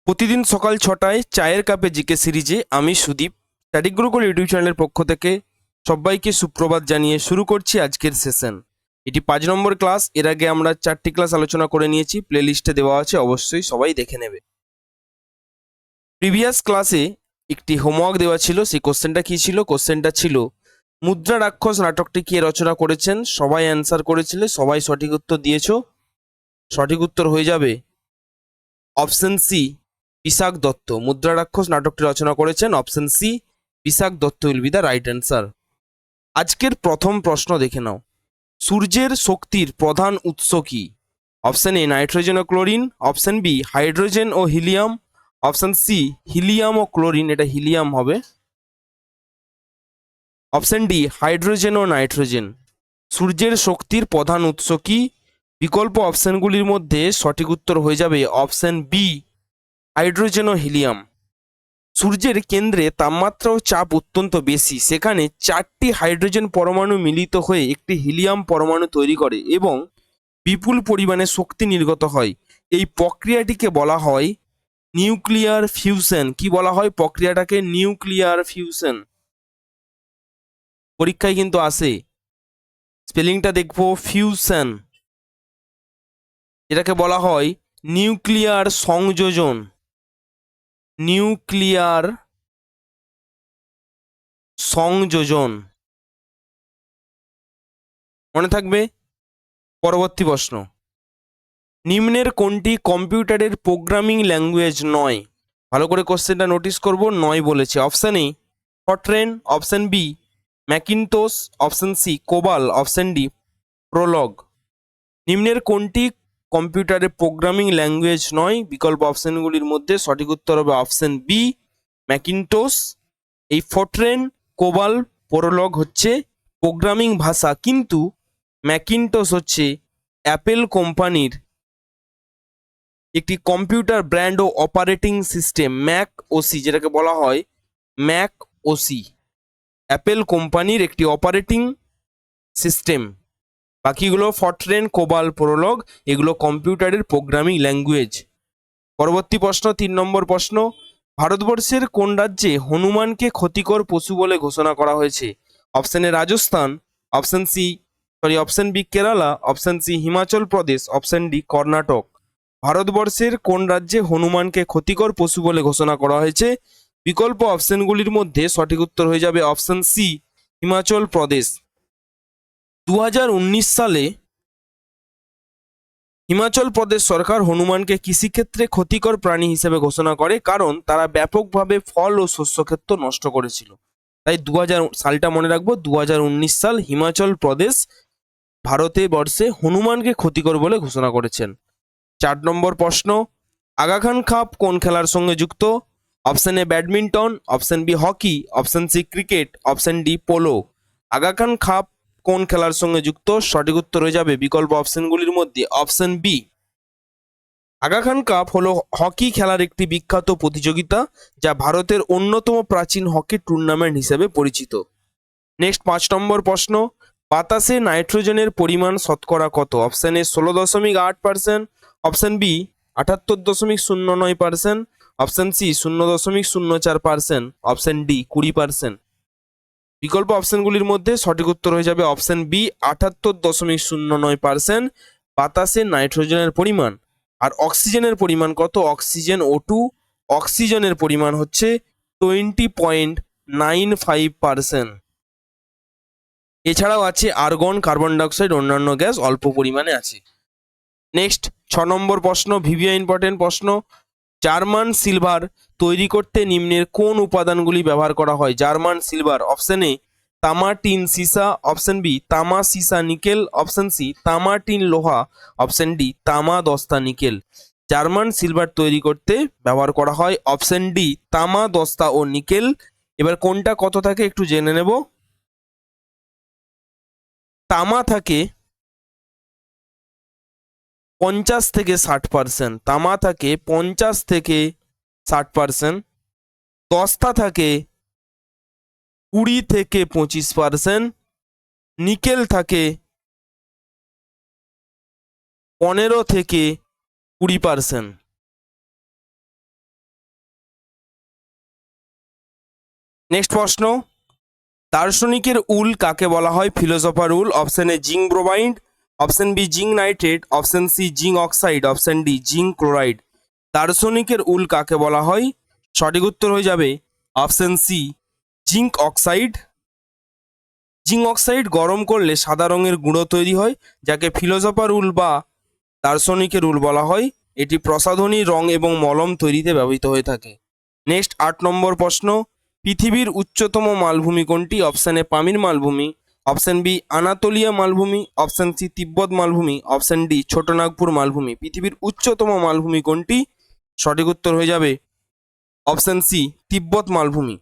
প্রতিদিন সকাল 6টায় চায়ের কাপে জিকে সিরিজে আমি সুদীপ স্ট্যাটিক গুরুকুল ইউটিউব চ্যানেলের পক্ষ থেকে সবাইকে সুপ্রভাত জানিয়ে শুরু করছি আজকের সেশন। এটি 5 নম্বর ক্লাস। এর আগে আমরা 4টি ক্লাস আলোচনা করে নিয়েছি, প্লে লিস্টে দেওয়া আছে, অবশ্যই সবাই দেখে নেবে। প্রিভিয়াস ক্লাসে একটি হোমওয়ার্ক দেওয়া ছিল। সেই কোশ্চেনটা কি ছিল? কোশ্চেনটা ছিল মুদ্রা রাক্ষস নাটকটি কে রচনা করেছেন। সবাই অ্যান্সার করেছিলে, সবাই সঠিক উত্তর দিয়েছো। সঠিক উত্তর হয়ে যাবে অপশন সি, বিশাখ দত্ত। মুদ্রা রাক্ষস নাটকটি রচনা করেছেন option C, Vishakha Datta will be the right answer. আজকের প্রথম প্রশ্ন দেখে নাও। সূর্যের শক্তির প্রধান উৎস কি? অপশন এ নাইট্রোজেন ও ক্লোরিন, অপশন বি হাইড্রোজেন ও হিলিয়াম, অপশন সি হিলিয়াম ও ক্লোরিন, এটা হিলিয়াম হবে, অপশন ডি হাইড্রোজেন ও নাইট্রোজেন। সূর্যের শক্তির প্রধান উৎস কি? বিকল্প অপশনগুলির মধ্যে সঠিক উত্তর হয়ে যাবে অপশন বি, হাইড্রোজেন ও হিলিয়াম। সূর্যের কেন্দ্রে তাপমাত্রা ও চাপ অত্যন্ত বেশি, সেখানে 4টি হাইড্রোজেন পরমাণু মিলিত হয়ে একটি হিলিয়াম পরমাণু তৈরি করে এবং বিপুল পরিমাণে শক্তি নির্গত হয়। এই প্রক্রিয়াটিকে বলা হয় নিউক্লিয়ার ফিউশন। কি বলা হয় প্রক্রিয়াটাকে? Nuclear fusion. পরীক্ষায় কিন্তু আসে, স্পেলিংটা দেখবো, ফিউশন। এটাকে বলা হয় নিউক্লিয়ার সংযোজন। নিউক্লিয়ার সংযোজন, মনে থাকবে। পরবর্তী প্রশ্ন, নিম্নের কোনটি কম্পিউটারের প্রোগ্রামিং ল্যাঙ্গুয়েজ নয়? ভালো করে কোশ্চেনটা নোটিস করব, নয় বলেছে। Option A Fortran, option B Macintosh, option C COBOL, option D Prolog. নিম্নের কোনটি কম্পিউটারের প্রোগ্রামিং ল্যাঙ্গুয়েজ নয়? বিকল্প অপশনগুলির মধ্যে সঠিক উত্তর হবে অপশন বি, ম্যাকিনটোস। এই ফরট্রেন, কোবাল, প্রোলগ হচ্ছে প্রোগ্রামিং ভাষা, কিন্তু ম্যাকিনটোস হচ্ছে অ্যাপেল কোম্পানির একটি কম্পিউটার ব্র্যান্ড ও অপারেটিং সিস্টেম, ম্যাক ওসি, যেটাকে বলা হয় ম্যাক ওসি, অ্যাপেল কোম্পানির একটি অপারেটিং সিস্টেম। বাকিগুলো ফরট্রেন, কোবাল, প্রোলগ, এগুলো কম্পিউটারের প্রোগ্রামিং ল্যাঙ্গুয়েজ। পরবর্তী প্রশ্ন, 3 নম্বর প্রশ্ন, ভারতবর্ষের কোন রাজ্যে হনুমানকে ক্ষতিকর পশু বলে ঘোষণা করা হয়েছে? Option A Rajasthan, option B Kerala, option C Himachal Pradesh, option D Karnataka. ভারতবর্ষের কোন রাজ্যে হনুমানকে ক্ষতিকর পশু বলে ঘোষণা করা হয়েছে? বিকল্প অপশনগুলির মধ্যে সঠিক উত্তর হয়ে যাবে অপশন সি, হিমাচল প্রদেশ। 2019 সালে হিমাচল প্রদেশ সরকার হনুমানকে কৃষিক্ষেত্রে ক্ষতিকর প্রাণী হিসেবে ঘোষণা করে, কারণ তারা ব্যাপকভাবে ফল ও শস্যক্ষেত্র নষ্ট করেছিল। তাই সালটা মনে রাখবো, 2019 সাল হিমাচল প্রদেশ ভারতে বর্ষে হনুমানকে ক্ষতিকর বলে ঘোষণা করেছেন। 4 নম্বর প্রশ্ন, আগা খান কাপ কোন খেলার সঙ্গে যুক্ত? Option A badminton, option B hockey, option C cricket, option D polo. Aga Khan cup কোন খেলার সঙ্গে যুক্ত? সঠিক উত্তর হয়ে যাবে বিকল্প অপশনগুলির মধ্যে অপশন বি। আগা খান কাপ হলো হকি খেলার একটি বিখ্যাত প্রতিযোগিতা, যা ভারতের অন্যতম প্রাচীন হকি টুর্নামেন্ট হিসেবে পরিচিত। নেক্সট 5 নম্বর প্রশ্ন, বাতাসে নাইট্রোজেনের পরিমাণ শতকরা কত? Option A 16.8%, option B 78.09%, option C 0.04%, option D 20%। বিকল্প অপশনগুলির মধ্যে সঠিক উত্তর হয়ে যাবে অপশন বি, 78.09% বাতাসে নাইট্রোজেনের পরিমাণ। আর অক্সিজেনের পরিমাণ কত? অক্সিজেন O2, অক্সিজেনের পরিমাণ হচ্ছে 20.95%। এছাড়াও আছে আর্গন, কার্বন ডাইঅক্সাইড, অন্যান্য গ্যাস অল্প পরিমাণে আছে। নেক্সট 6 নম্বর প্রশ্ন, ভিভিয়া ইম্পর্টেন্ট প্রশ্ন, জার্মান সিলভার তৈরি করতে নিম্নের কোন উপাদানগুলি ব্যবহার করা হয়? জার্মান সিলভার, অপশন এ তামা, টিন, সীসা, অপশন বি তামা, সীসা, নিকেল, অপশন সি তামা, টিন, লোহা, অপশন ডি তামা, দস্তা, নিকেল। জার্মান সিলভার তৈরি করতে ব্যবহার করা হয় অপশন ডি তামা, দস্তা ও নিকেল। এবার কোনটা কত থাকে একটু জেনে নেব। তামা থাকে 50 থেকে 60%, তামা থাকে 50 থেকে 60%, দস্তা থাকে 20 থেকে 25%, নিকেল থাকে 15 থেকে 20%। নেক্সট প্রশ্ন, দার্শনিকের উল কাকে বলা হয়? Philosopher wool. Option A zinc bromide, option B zinc nitrate, option C zinc oxide, option D zinc chloride. দার্শনিকের উল কাকে বলা হয়? সঠিক উত্তর হয়ে যাবে option C zinc oxide. Zinc oxide গরম করলে সাদা রঙের গুঁড়ো তৈরি হয়, যাকে ফিলোসফার উল বা দার্শনিকের উল বলা হয়। এটি প্রসাধনী, রং এবং মলম তৈরিতে ব্যবহৃত হয়ে থাকে। নেক্সট 8 নম্বর প্রশ্ন, পৃথিবীর উচ্চতম মালভূমি কোনটি? অপশন এ পামির মালভূমি, অপশন বি আনাতোলিয়া মালভূমি, অপশন সি তিব্বত মালভূমি, অপশন ডি ছোটনাগপুর মালভূমি। পৃথিবীর উচ্চতম মালভূমি কোনটি? সঠিক উত্তর হয়ে যাবে অপশন সি তিব্বত মালভূমি।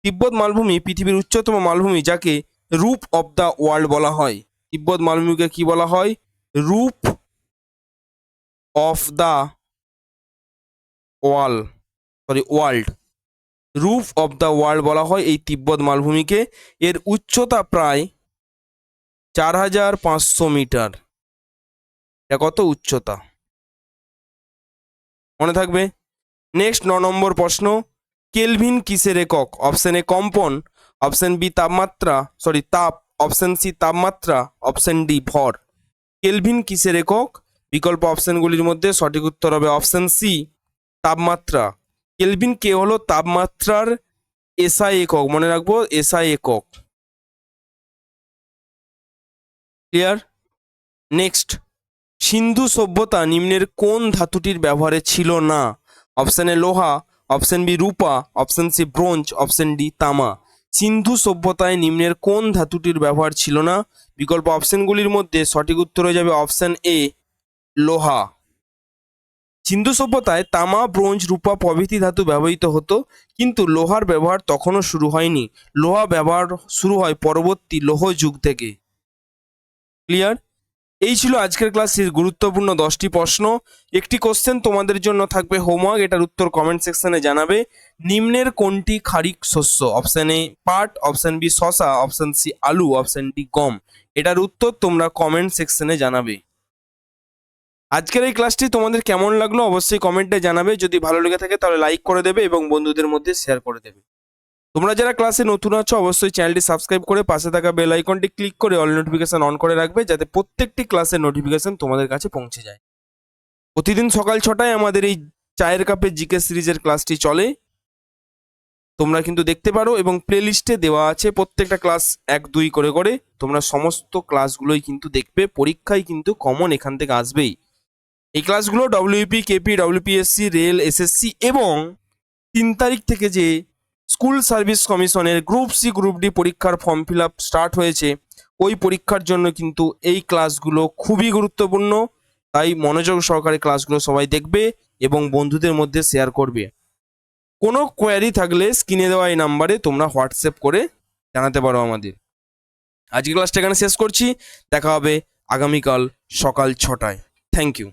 তিব্বত মালভূমি পৃথিবীর উচ্চতম মালভূমি, যাকে রূপ অফ দ্য ওয়ার্ল্ড বলা হয়। তিব্বত মালভূমিকে কি বলা হয়? Roof of the world. Roof of the world বলা হয় এই তিব্বত মালভূমিকে। এর উচ্চতা প্রায় 4500 মিটার। এটা কত উচ্চতা? মনে থাকবে। নেক্সট 9 নম্বর প্রশ্ন, কেলভিন কিসের একক? অপশন এ কম্পন, অপশন বি তাপ, অপশন সি তাপমাত্রা, অপশন ডি ভর। কেলভিন কিসের একক? বিকল্প অপশনগুলির মধ্যে সঠিক উত্তর হবে অপশন সি তাপমাত্রা। কেলভিন কে হলো তাপমাত্রার এসআই একক, মনে রাখবো এসআই একক। ক্লিয়ার? নেক্সট, সিন্ধু সভ্যতা নিম্নের কোন ধাতুটির ব্যবহারে ছিল না? অপশন এ লোহা, অপশন বি রূপা, option C bronze, option D তামা। সিন্ধু সভ্যতায় নিম্নের কোন ধাতুটির ব্যবহার ছিল না? বিকল্প অপশনগুলির মধ্যে সঠিক উত্তর হয়ে যাবে অপশন এ লোহা। সিন্ধু সভ্যতায় তামা, ব্রোঞ্জ, রূপা প্রভৃতি ধাতু ব্যবহৃত হতো, কিন্তু লোহার ব্যবহার তখনও শুরু হয়নি। লোহা ব্যবহার শুরু হয় পরবর্তী লৌহ যুগ থেকে। ক্লিয়ার? এই ছিল আজকের ক্লাসের গুরুত্বপূর্ণ 10টি প্রশ্ন। একটি কোশ্চেন তোমাদের জন্য থাকবে হোমওয়ার্ক, এটার উত্তর কমেন্ট সেকশনে জানাবে। নিম্নের কোনটি খারিক শস্য? অপশন এ পাট, অপশন বি শশা, অপশন সি আলু, অপশন ডি গম। এটার উত্তর তোমরা কমেন্ট সেকশনে জানাবে। আজকের এই ক্লাসটি তোমাদের কেমন লাগলো অবশ্যই কমেন্টে জানাবে। যদি ভালো লেগে থাকে তাহলে লাইক করে দেবে এবং বন্ধুদের মধ্যে শেয়ার করে দেবে। তোমরা যারা ক্লাসে নতুন আছো অবশ্যই চ্যানেলটি সাবস্ক্রাইব করে পাশে থাকা বেল আইকনটি ক্লিক করে অল নোটিফিকেশন অন করে রাখবে, যাতে প্রত্যেকটি ক্লাসের নোটিফিকেশন তোমাদের কাছে পৌঁছে যায়। প্রতিদিন সকাল 6টায় আমাদের এই চায়ের কাপে জিকে সিরিজের ক্লাসটি চলে, তোমরা কিন্তু দেখতে পারো এবং প্লেলিস্টে দেওয়া আছে প্রত্যেকটা ক্লাস 1-2 করে করে। তোমরা সমস্ত ক্লাসগুলোই কিন্তু দেখবে, পরীক্ষায় কিন্তু কমন এখান থেকে আসবেই। এই ক্লাসগুলো WP, KP, WPSC, rail, SSC এবং 3 তারিখ থেকে যে স্কুল সার্ভিস কমিশনের গ্রুপ সি গ্রুপ ডি পরীক্ষার ফর্ম ফিল আপ স্টার্ট হয়েছে, ওই পরীক্ষার জন্য কিন্তু এই ক্লাসগুলো খুবই গুরুত্বপূর্ণ। তাই মনোযোগ সহকারে ক্লাসগুলো সবাই দেখবে এবং বন্ধুদের মধ্যে শেয়ার করবে। কোনো কোয়ারি থাকলে স্ক্রিনে দেওয়া এই নাম্বারে তোমরা হোয়াটসঅ্যাপ করে জানাতে পারো আমাদের। আজকে ক্লাসটা এখানে শেষ করছি, দেখা হবে আগামীকাল সকাল 6টায়। Thank you.